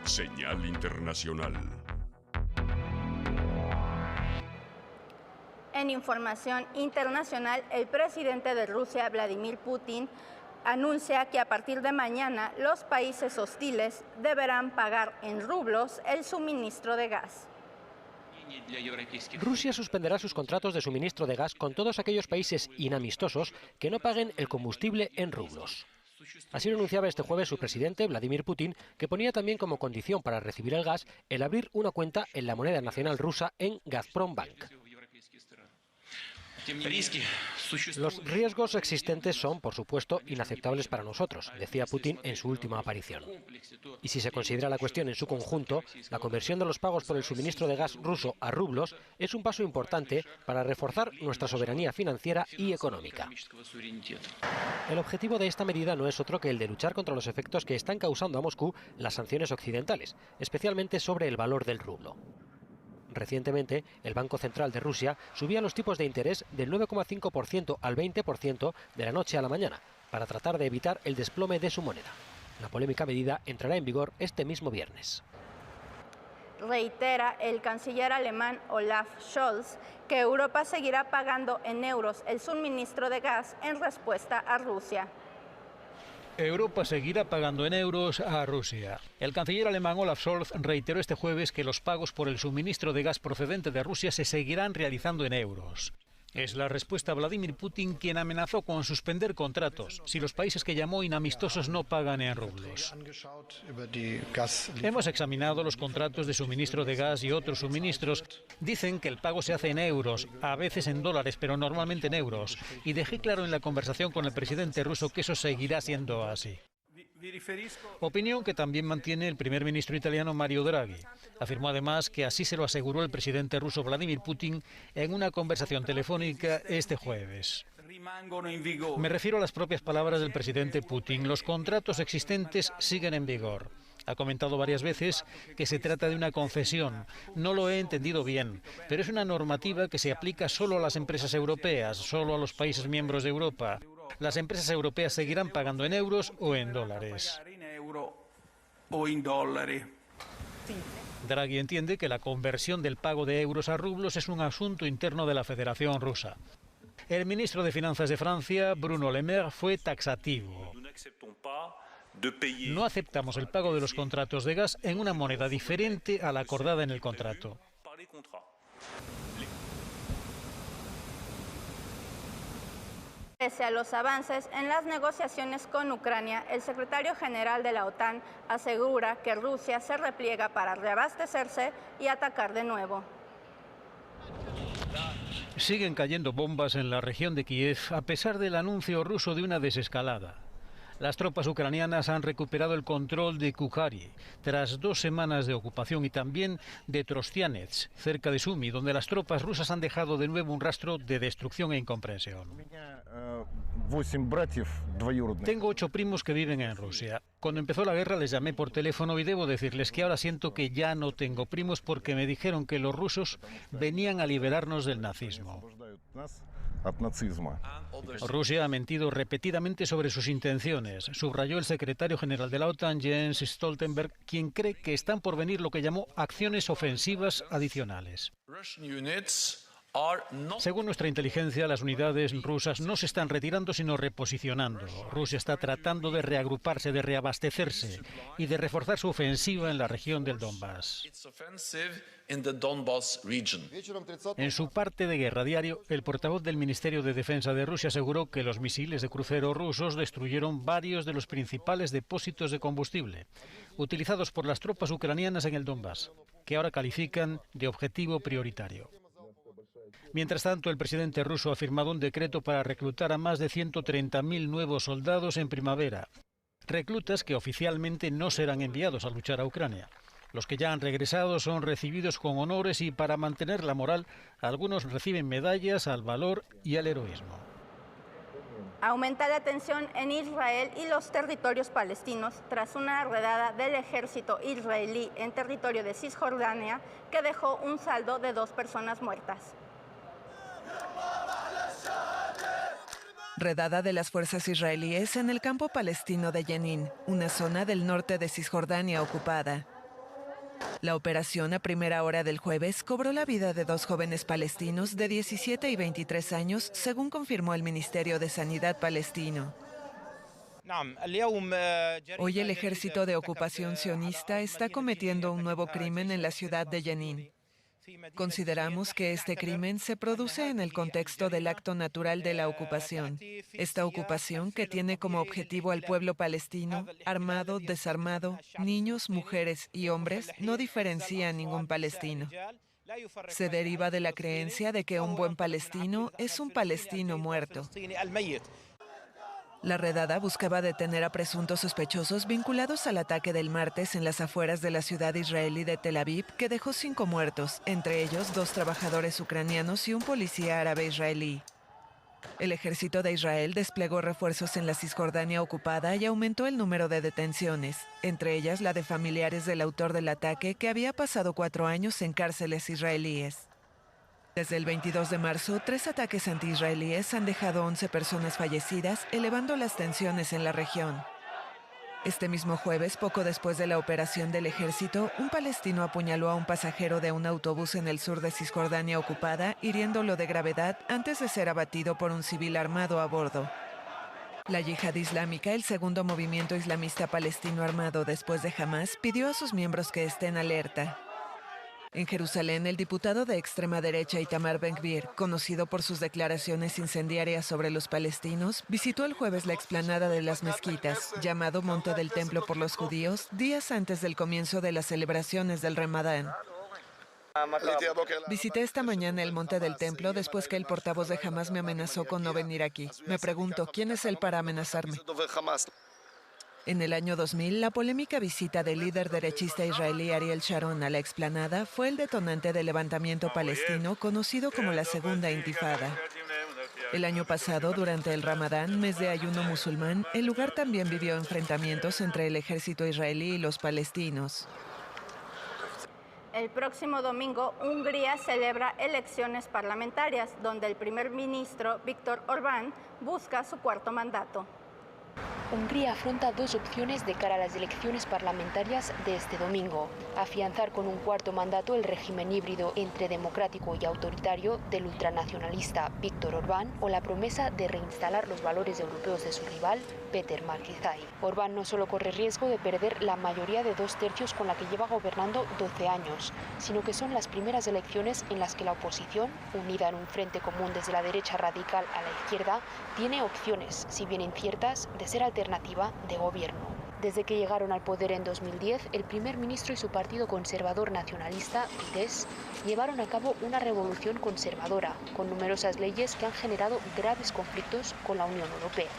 Señal internacional. En información internacional, el presidente de Rusia, Vladimir Putin, anuncia que a partir de mañana los países hostiles deberán pagar en rublos el suministro de gas. Rusia suspenderá sus contratos de suministro de gas con todos aquellos países inamistosos que no paguen el combustible en rublos. Así lo anunciaba este jueves su presidente, Vladimir Putin, que ponía también como condición para recibir el gas el abrir una cuenta en la moneda nacional rusa en Gazprombank. Los riesgos existentes son, por supuesto, inaceptables para nosotros, decía Putin en su última aparición. Y si se considera la cuestión en su conjunto, la conversión de los pagos por el suministro de gas ruso a rublos es un paso importante para reforzar nuestra soberanía financiera y económica. El objetivo de esta medida no es otro que el de luchar contra los efectos que están causando a Moscú las sanciones occidentales, especialmente sobre el valor del rublo. Recientemente, el Banco Central de Rusia subía los tipos de interés del 9,5% al 20% de la noche a la mañana, para tratar de evitar el desplome de su moneda. La polémica medida entrará en vigor este mismo viernes. Reitera el canciller alemán Olaf Scholz que Europa seguirá pagando en euros el suministro de gas en respuesta a Rusia. Europa seguirá pagando en euros a Rusia. El canciller alemán Olaf Scholz reiteró este jueves que los pagos por el suministro de gas procedente de Rusia se seguirán realizando en euros. Es la respuesta a Vladimir Putin, quien amenazó con suspender contratos si los países que llamó inamistosos no pagan en rublos. Hemos examinado los contratos de suministro de gas y otros suministros. Dicen que el pago se hace en euros, a veces en dólares, pero normalmente en euros. Y dejé claro en la conversación con el presidente ruso que eso seguirá siendo así. Opinión que también mantiene el primer ministro italiano Mario Draghi. Afirmó además que así se lo aseguró el presidente ruso Vladimir Putin en una conversación telefónica este jueves. Me refiero a las propias palabras del presidente Putin. Los contratos existentes siguen en vigor. Ha comentado varias veces que se trata de una concesión. No lo he entendido bien, pero es una normativa que se aplica solo a las empresas europeas, solo a los países miembros de Europa. Las empresas europeas seguirán pagando en euros o en dólares. Draghi entiende que la conversión del pago de euros a rublos es un asunto interno de la Federación Rusa. El ministro de Finanzas de Francia, Bruno Le Maire, fue taxativo. No aceptamos el pago de los contratos de gas en una moneda diferente a la acordada en el contrato. Pese a los avances en las negociaciones con Ucrania, el secretario general de la OTAN asegura que Rusia se repliega para reabastecerse y atacar de nuevo. Siguen cayendo bombas en la región de Kiev a pesar del anuncio ruso de una desescalada. Las tropas ucranianas han recuperado el control de Kukari tras 2 semanas de ocupación y también de Trostianets, cerca de Sumy, donde las tropas rusas han dejado de nuevo un rastro de destrucción e incomprensión. Tengo 8 primos que viven en Rusia. Cuando empezó la guerra les llamé por teléfono y debo decirles que ahora siento que ya no tengo primos porque me dijeron que los rusos venían a liberarnos del nazismo. Rusia ha mentido repetidamente sobre sus intenciones, subrayó el secretario general de la OTAN, Jens Stoltenberg, quien cree que están por venir lo que llamó acciones ofensivas adicionales. Según nuestra inteligencia, las unidades rusas no se están retirando, sino reposicionando. Rusia está tratando de reagruparse, de reabastecerse y de reforzar su ofensiva en la región del Donbass. En su parte de guerra diario, el portavoz del Ministerio de Defensa de Rusia aseguró que los misiles de crucero rusos destruyeron varios de los principales depósitos de combustible utilizados por las tropas ucranianas en el Donbass, que ahora califican de objetivo prioritario. Mientras tanto, el presidente ruso ha firmado un decreto para reclutar a más de 130.000 nuevos soldados en primavera. Reclutas que oficialmente no serán enviados a luchar a Ucrania. Los que ya han regresado son recibidos con honores y para mantener la moral, algunos reciben medallas al valor y al heroísmo. Aumenta la tensión en Israel y los territorios palestinos tras una redada del ejército israelí en territorio de Cisjordania que dejó un saldo de 2 personas muertas. Redada de las fuerzas israelíes en el campo palestino de Jenin, una zona del norte de Cisjordania ocupada. La operación a primera hora del jueves cobró la vida de 2 jóvenes palestinos de 17 y 23 años, según confirmó el Ministerio de Sanidad palestino. Hoy el ejército de ocupación sionista está cometiendo un nuevo crimen en la ciudad de Jenin. Consideramos que este crimen se produce en el contexto del acto natural de la ocupación. Esta ocupación, que tiene como objetivo al pueblo palestino, armado, desarmado, niños, mujeres y hombres, no diferencia a ningún palestino. Se deriva de la creencia de que un buen palestino es un palestino muerto. La redada buscaba detener a presuntos sospechosos vinculados al ataque del martes en las afueras de la ciudad israelí de Tel Aviv, que dejó 5 muertos, entre ellos 2 trabajadores ucranianos y un policía árabe israelí. El ejército de Israel desplegó refuerzos en la Cisjordania ocupada y aumentó el número de detenciones, entre ellas la de familiares del autor del ataque, que había pasado 4 años en cárceles israelíes. Desde el 22 de marzo, 3 ataques anti-israelíes han dejado 11 personas fallecidas, elevando las tensiones en la región. Este mismo jueves, poco después de la operación del ejército, un palestino apuñaló a un pasajero de un autobús en el sur de Cisjordania ocupada, hiriéndolo de gravedad antes de ser abatido por un civil armado a bordo. La Yihad Islámica, el segundo movimiento islamista palestino armado después de Hamás, pidió a sus miembros que estén alerta. En Jerusalén, el diputado de extrema derecha Itamar Ben-Gvir, conocido por sus declaraciones incendiarias sobre los palestinos, visitó el jueves la explanada de las mezquitas, llamado Monte del Templo por los judíos, días antes del comienzo de las celebraciones del Ramadán. Visité esta mañana el Monte del Templo después que el portavoz de Hamás me amenazó con no venir aquí. Me pregunto, ¿quién es él para amenazarme? En el año 2000, la polémica visita del líder derechista israelí Ariel Sharon a la explanada fue el detonante del levantamiento palestino conocido como la Segunda Intifada. El año pasado, durante el Ramadán, mes de ayuno musulmán, el lugar también vivió enfrentamientos entre el ejército israelí y los palestinos. El próximo domingo, Hungría celebra elecciones parlamentarias, donde el primer ministro Viktor Orbán busca su 4º mandato. Hungría afronta 2 opciones de cara a las elecciones parlamentarias de este domingo: afianzar con un 4º mandato el régimen híbrido entre democrático y autoritario del ultranacionalista Viktor Orbán, o la promesa de reinstalar los valores europeos de su rival, Péter Márkizai. Orbán no solo corre riesgo de perder la mayoría de 2/3 con la que lleva gobernando 12 años, sino que son las primeras elecciones en las que la oposición, unida en un frente común desde la derecha radical a la izquierda, tiene opciones, si bien inciertas, de ser alternativa de gobierno. Desde que llegaron al poder en 2010, el primer ministro y su partido conservador nacionalista, Fidesz, llevaron a cabo una revolución conservadora, con numerosas leyes que han generado graves conflictos con la Unión Europea.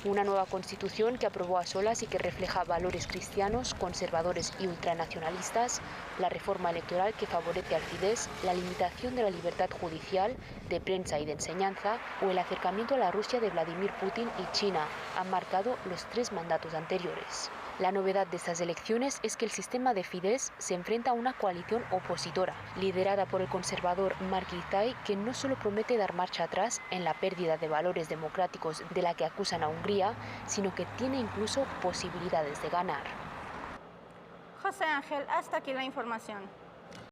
Una nueva constitución que aprobó a solas y que refleja valores cristianos, conservadores y ultranacionalistas, la reforma electoral que favorece al Fidesz, la limitación de la libertad judicial, de prensa y de enseñanza, o el acercamiento a la Rusia de Vladimir Putin y China han marcado los 3 mandatos anteriores. La novedad de estas elecciones es que el sistema de Fidesz se enfrenta a una coalición opositora, liderada por el conservador Márkizai, que no solo promete dar marcha atrás en la pérdida de valores democráticos de la que acusan a Hungría, sino que tiene incluso posibilidades de ganar. José Ángel, hasta aquí la información.